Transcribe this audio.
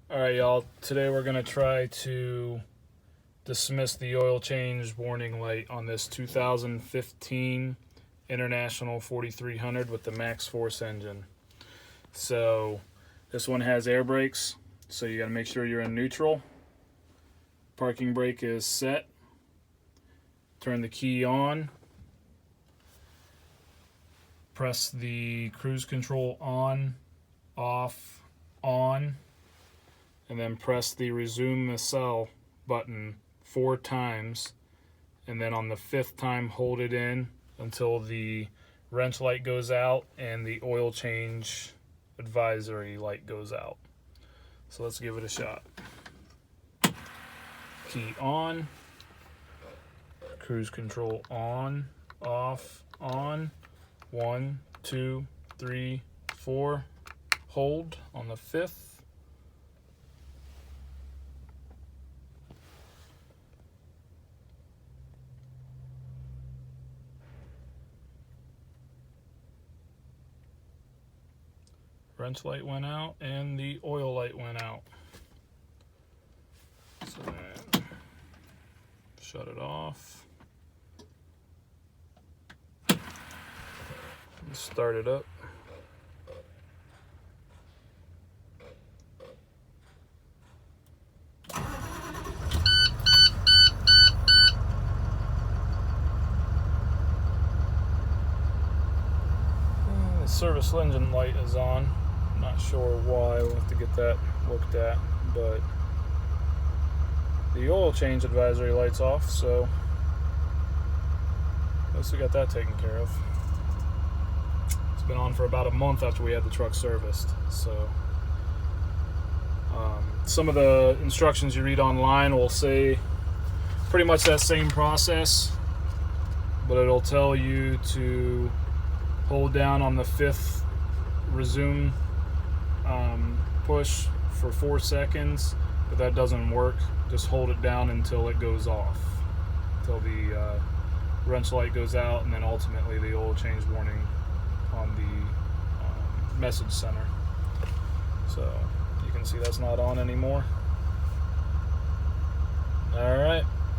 Alright y'all, today we're going to try to dismiss the oil change warning light on this 2015 International 4300 with the Maxxforce engine. So this one has air brakes, so you got to make sure you're in neutral. Parking brake is set. Turn the key on. Press the cruise control on, off, on. And then press the resume nacelle button 4 times, and then on the 5th time hold it in until the wrench light goes out and the oil change advisory light goes out. So let's give it a shot. Key on, cruise control on, off, on, 1, 2, 3, 4, hold on the 5th. Wrench light went out and the oil light went out. So then shut it off. Start it up. And the service engine light is on. Not sure why, we'll have to get that looked at, but the oil change advisory light's off, so at least we got that taken care of. It's been on for about a month after we had the truck serviced, so some of the instructions you read online will say pretty much that same process, but it'll tell you to hold down on the 5th resume push for 4 seconds, but that doesn't work. Just hold it down until it goes off, until the wrench light goes out, and then ultimately the oil change warning on the message center. So you can see that's not on anymore. All right.